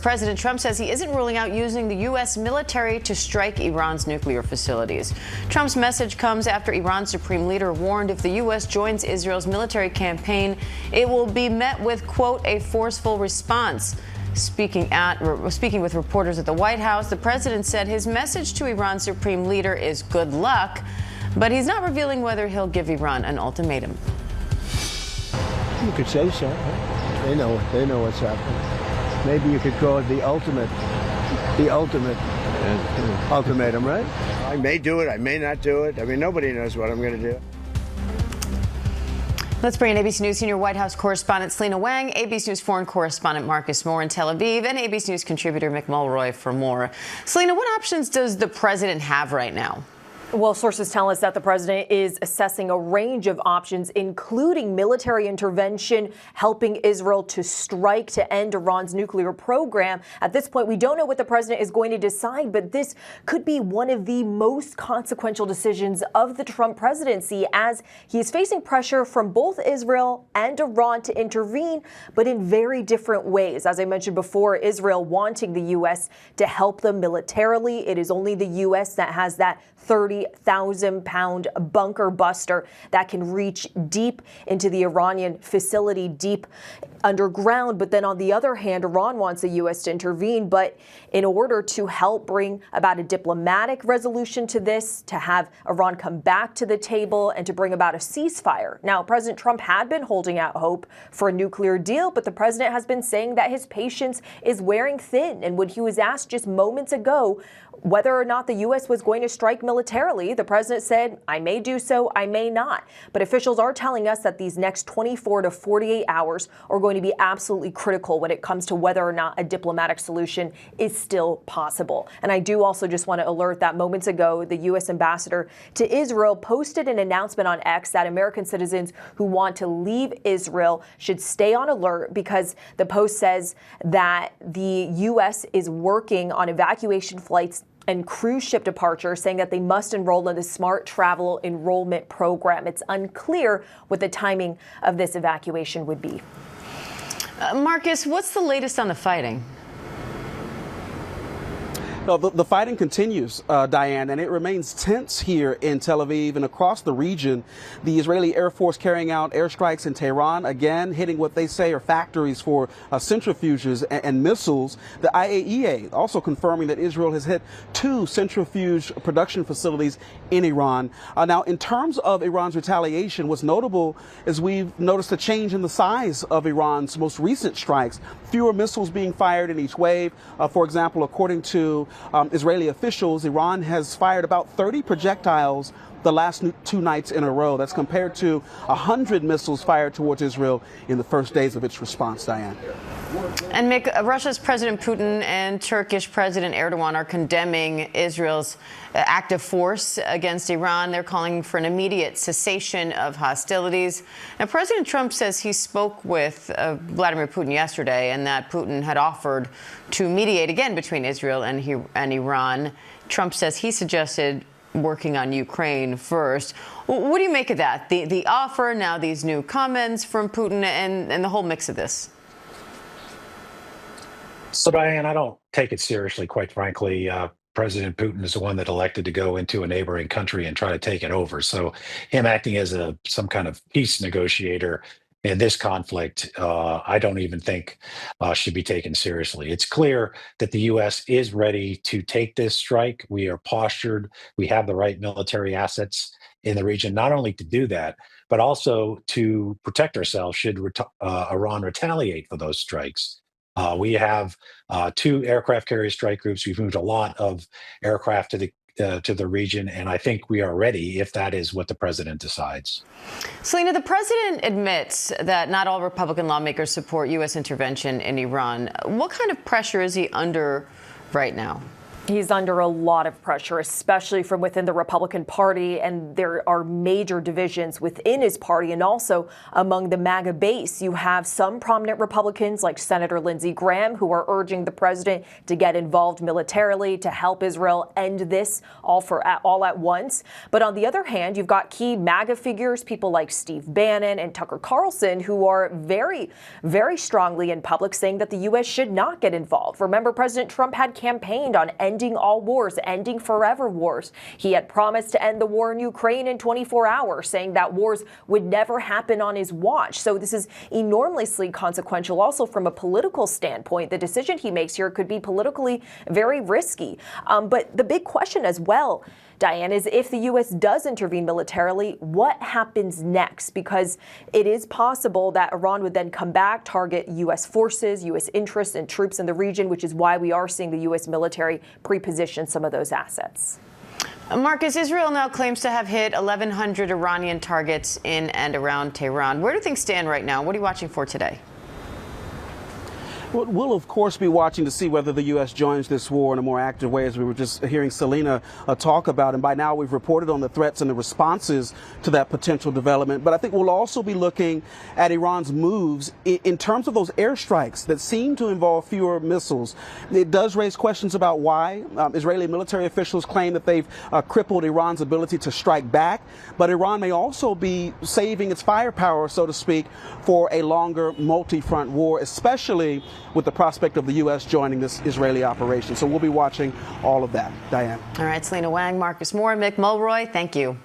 President Trump says he isn't ruling out using the U.S. military to strike Iran's nuclear facilities. Trump's message comes after Iran's supreme leader warned if the U.S. joins Israel's military campaign, it will be met with, quote, a forceful response. Speaking with reporters at the White House, the president said his message to Iran's supreme leader is good luck, but he's not revealing whether he'll give Iran an ultimatum. You could say so. They know what's happening. Maybe you could call it the ultimate ultimatum, right? I may do it, I may not do it. I mean, nobody knows what I'm going to do. Let's bring in ABC News senior White House correspondent Selina Wang, ABC News foreign correspondent Marcus Moore in Tel Aviv, and ABC News contributor Mick Mulroy for more. Selina, what options does the president have right now? Well, sources tell us that the president is assessing a range of options, including military intervention, helping Israel to strike to end Iran's nuclear program. At this point, we don't know what the president is going to decide, but this could be one of the most consequential decisions of the Trump presidency, as he is facing pressure from both Israel and Iran to intervene, but in very different ways. As I mentioned before, Israel wanting the U.S. to help them militarily. It is only the U.S. that has that 30,000-pound bunker buster that can reach deep into the Iranian facility, deep underground. But then on the other hand, Iran wants the U.S. to intervene. But in order to help bring about a diplomatic resolution to this, to have Iran come back to the table and to bring about a ceasefire. Now, President Trump had been holding out hope for a nuclear deal, but the president has been saying that his patience is wearing thin. And when he was asked just moments ago whether or not the U.S. was going to strike militarily, the president said, I may do so, I may not. But officials are telling us that these next 24 to 48 hours are going to be absolutely critical when it comes to whether or not a diplomatic solution is still possible. And I do also just want to alert that moments ago, the U.S. ambassador to Israel posted an announcement on X that American citizens who want to leave Israel should stay on alert, because the post says that the U.S. is working on evacuation flights and cruise ship departure, saying that they must enroll in the Smart Travel Enrollment Program. It's unclear what the timing of this evacuation would be. Marcus, what's the latest on the fighting? No, the fighting continues, Diane, and it remains tense here in Tel Aviv and across the region. The Israeli Air Force carrying out airstrikes in Tehran, again hitting what they say are factories for centrifuges and missiles. The IAEA also confirming that Israel has hit 2 centrifuge production facilities in Iran. Now, in terms of Iran's retaliation, what's notable is we've noticed a change in the size of Iran's most recent strikes. Fewer missiles being fired in each wave. For example, according to Israeli officials, Iran has fired about 30 projectiles the last 2 nights in a row. That's compared to 100 missiles fired towards Israel in the first days of its response, Diane. And Mick, Russia's President Putin and Turkish President Erdogan are condemning Israel's active force against Iran. They're calling for an immediate cessation of hostilities. Now, President Trump says he spoke with Vladimir Putin yesterday, and that Putin had offered to mediate again between Israel and Iran. Trump says he suggested working on Ukraine first. What do you make of that? The offer, now these new comments from Putin, and the whole mix of this? So, Diane, I don't take it seriously, quite frankly. President Putin is the one that elected to go into a neighboring country and try to take it over. So him acting as some kind of peace negotiator in this conflict, I don't even think should be taken seriously. It's clear that the U.S. is ready to take this strike. We are postured. We have the right military assets in the region, not only to do that, but also to protect ourselves should Iran retaliate for those strikes. We have 2 aircraft carrier strike groups. We've moved a lot of aircraft to the region, and I think we are ready if that is what the president decides. Selina, the president admits that not all Republican lawmakers support U.S. intervention in Iran. What kind of pressure is he under right now? He's under a lot of pressure, especially from within the Republican Party, and there are major divisions within his party and also among the MAGA base. You have some prominent Republicans like Senator Lindsey Graham who are urging the president to get involved militarily to help Israel end this all at once. But on the other hand, you've got key MAGA figures, people like Steve Bannon and Tucker Carlson, who are very, very strongly in public saying that the U.S. should not get involved. Remember, President Trump had campaigned on ending all wars, ending forever wars. He had promised to end the war in Ukraine in 24 hours, saying that wars would never happen on his watch. So this is enormously consequential. Also, from a political standpoint, the decision he makes here could be politically very risky. But the big question as well, Diane, is if the U.S. does intervene militarily, what happens next? Because it is possible that Iran would then come back, target U.S. forces, U.S. interests and troops in the region, which is why we are seeing the U.S. military pre-position some of those assets. Marcus, Israel now claims to have hit 1,100 Iranian targets in and around Tehran. Where do things stand right now? What are you watching for today? We'll, of course, be watching to see whether the U.S. joins this war in a more active way, as we were just hearing Selina talk about. And by now, we've reported on the threats and the responses to that potential development. But I think we'll also be looking at Iran's moves in terms of those airstrikes that seem to involve fewer missiles. It does raise questions about why. Israeli military officials claim that they've crippled Iran's ability to strike back. But Iran may also be saving its firepower, so to speak, for a longer multi-front war, especially with the prospect of the U.S. joining this Israeli operation. So we'll be watching all of that. Diane. All right, Selina Wang, Marcus Moore, Mick Mulroy, thank you.